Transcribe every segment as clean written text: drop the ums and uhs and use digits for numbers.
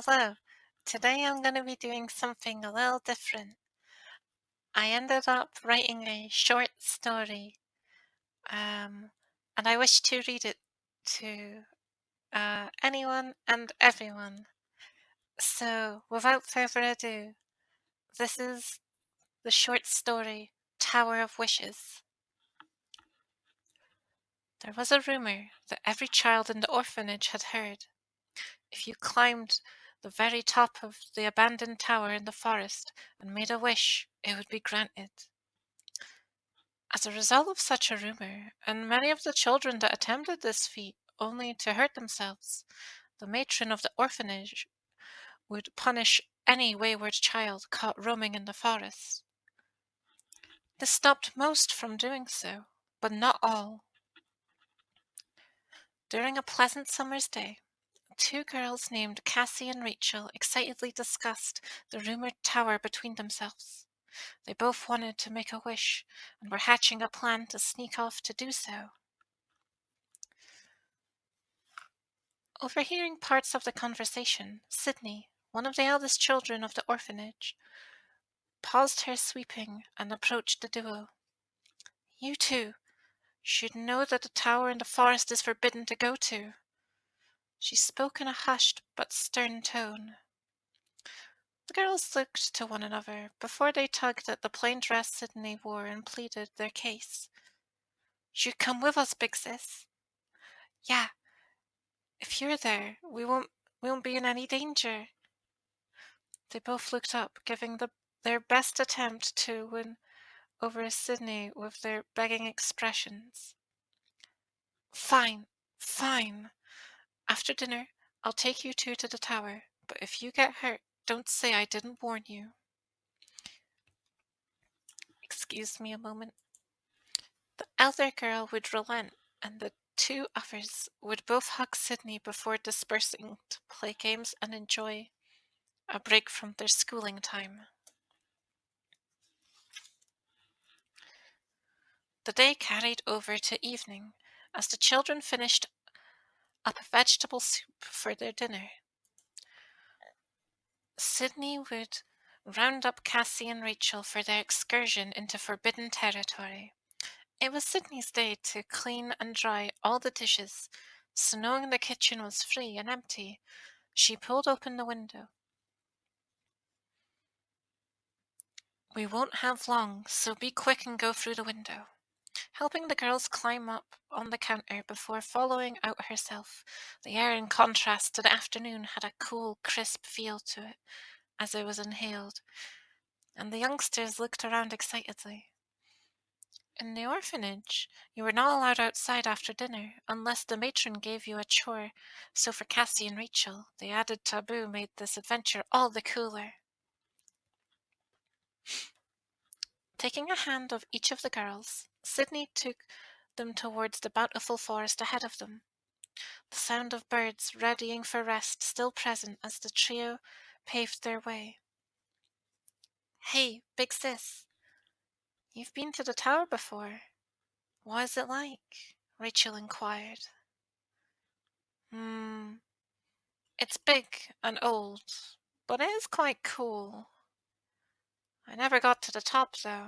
Hello. Today I'm going to be doing something a little different. I ended up writing a short story, um, and I wish to read it to anyone and everyone. So, without further ado, this is the short story Tower of Wishes. There was a rumor that every child in the orphanage had heard. If you climbed the very top of the abandoned tower in the forest and made a wish, it would be granted. As a result of such a rumor, and many of the children that attempted this feat only to hurt themselves, the matron of the orphanage would punish any wayward child caught roaming in the forest. This stopped most from doing so, but not all. During a pleasant summer's day, two girls named Cassie and Rachel excitedly discussed the rumored tower between themselves. They both wanted to make a wish and were hatching a plan to sneak off to do so. Overhearing parts of the conversation, Sydney, one of the eldest children of the orphanage, paused her sweeping and approached the duo. You two should know that the tower in the forest is forbidden to go to. She spoke in a hushed but stern tone. The girls looked to one another before they tugged at the plain dress Sydney wore and pleaded their case. You come with us, big sis. Yeah, if you're there, we won't be in any danger. They both looked up, giving their best attempt to win over Sydney with their begging expressions. Fine, fine. After dinner, I'll take you two to the tower, but if you get hurt, don't say I didn't warn you. Excuse me a moment. The elder girl would relent, and the two others would both hug Sydney before dispersing to play games and enjoy a break from their schooling time. The day carried over to evening as the children finished up a vegetable soup for their dinner. Sydney would round up Cassie and Rachel for their excursion into forbidden territory. It was Sydney's day to clean and dry all the dishes, so knowing the kitchen was free and empty, she pulled open the window. We won't have long, so be quick and go through the window. Helping the girls climb up on the counter before following out herself, the air in contrast to the afternoon had a cool, crisp feel to it as it was inhaled, and the youngsters looked around excitedly. In the orphanage, you were not allowed outside after dinner unless the matron gave you a chore, so for Cassie and Rachel, the added taboo made this adventure all the cooler. Taking a hand of each of the girls, Sydney took them towards the bountiful forest ahead of them, the sound of birds readying for rest still present as the trio paved their way. Hey, big sis, you've been to the tower before. What is it like? Rachel inquired. It's big and old, but it is quite cool. I never got to the top, though.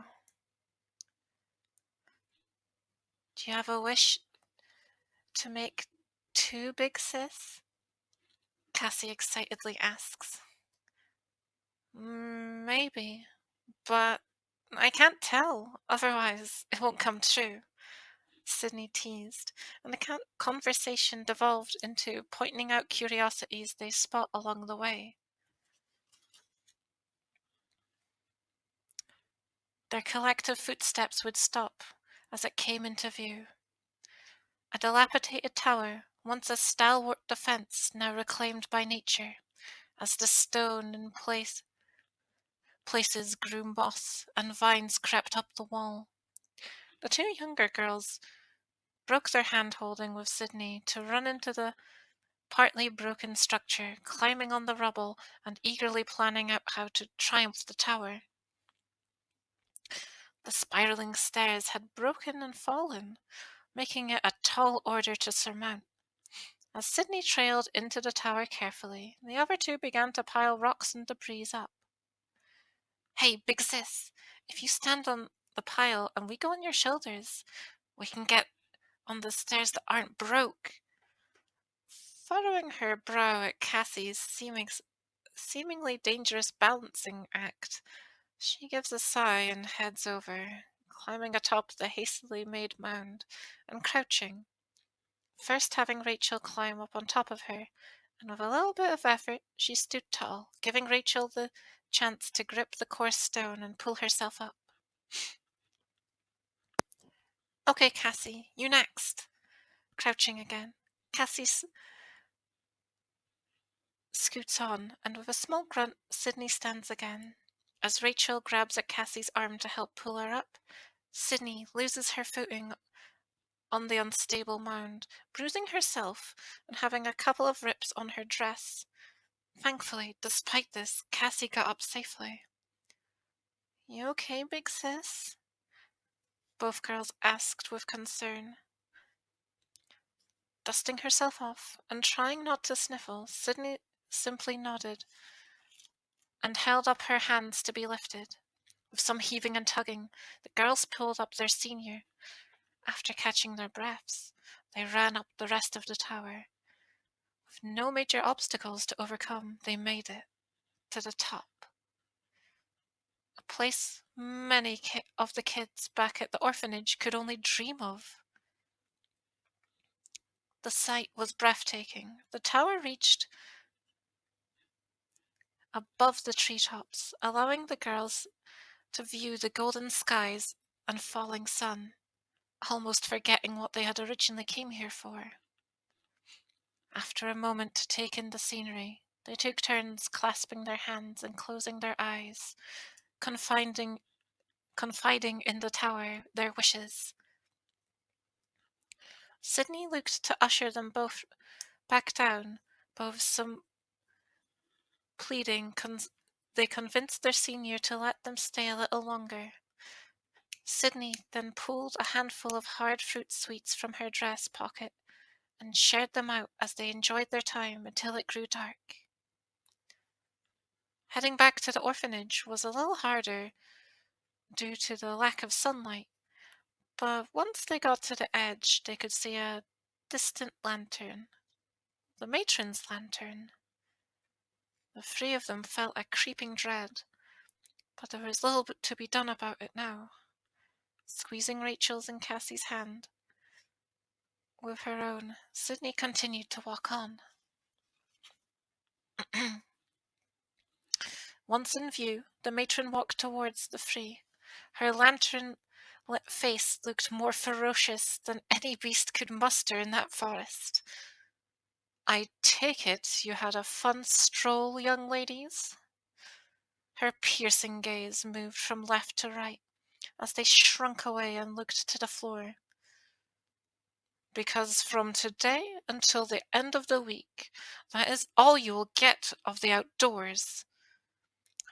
Do you have a wish to make too, big sis? Cassie excitedly asks. Maybe, but I can't tell, otherwise it won't come true, Sydney teased, and the conversation devolved into pointing out curiosities they spot along the way. Their collective footsteps would stop as it came into view. A dilapidated tower, once a stalwart defence, now reclaimed by nature, as the stone in places grew moss and vines crept up the wall. The two younger girls broke their hand-holding with Sydney to run into the partly broken structure, climbing on the rubble and eagerly planning out how to triumph the tower. The spiraling stairs had broken and fallen, making it a tall order to surmount, As Sydney trailed into the tower carefully, the other two began to pile rocks and debris up. Hey, big sis, if you stand on the pile and we go on your shoulders, we can get on the stairs that aren't broke. Furrowing her brow at Cassie's seemingly dangerous balancing act, she gives a sigh and heads over, climbing atop the hastily made mound and crouching, first having Rachel climb up on top of her, and with a little bit of effort she stood tall, giving Rachel the chance to grip the coarse stone and pull herself up. Okay, Cassie, you next. Crouching again, Cassie scoots on, and with a small grunt, Sydney stands again. As Rachel grabs at Cassie's arm to help pull her up, Sydney loses her footing on the unstable mound, bruising herself and having a couple of rips on her dress. Thankfully, despite this, Cassie got up safely. You okay, big sis? Both girls asked with concern. Dusting herself off and trying not to sniffle, Sydney simply nodded and held up her hands to be lifted. With some heaving and tugging, the girls pulled up their senior. After catching their breaths, they ran up the rest of the tower. With no major obstacles to overcome, they made it to the top. A place many of the kids back at the orphanage could only dream of. The sight was breathtaking. The tower reached above the treetops, allowing the girls to view the golden skies and falling sun, almost forgetting what they had originally came here for. After a moment to take in the scenery, they took turns clasping their hands and closing their eyes, confiding in the tower their wishes. Sydney looked to usher them both back down, but with some pleading, they convinced their senior to let them stay a little longer. Sydney then pulled a handful of hard fruit sweets from her dress pocket and shared them out as they enjoyed their time until it grew dark. Heading back to the orphanage was a little harder due to the lack of sunlight, but once they got to the edge, they could see a distant lantern, the matron's lantern. The three of them felt a creeping dread, but there was little to be done about it now. Squeezing Rachel's and Cassie's hand with her own, Sydney continued to walk on. Once in view, the matron walked towards the three. Her lantern-lit face looked more ferocious than any beast could muster in that forest. I take it you had a fun stroll, young ladies? Her piercing gaze moved from left to right as they shrunk away and looked to the floor. Because from today until the end of the week, that is all you will get of the outdoors.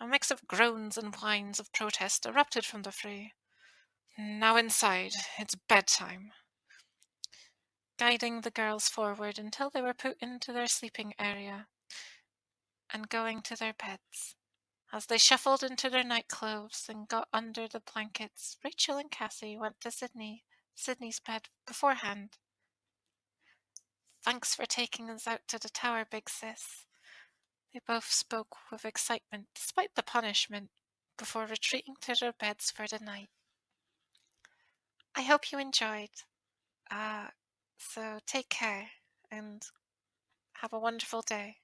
A mix of groans and whines of protest erupted from the three. Now inside, it's bedtime. Guiding the girls forward until they were put into their sleeping area and going to their beds. As they shuffled into their nightclothes and got under the blankets, Rachel and Cassie went to Sydney's bed beforehand. Thanks for taking us out to the tower, big sis. They both spoke with excitement despite the punishment before retreating to their beds for the night. I hope you enjoyed. So take care and have a wonderful day.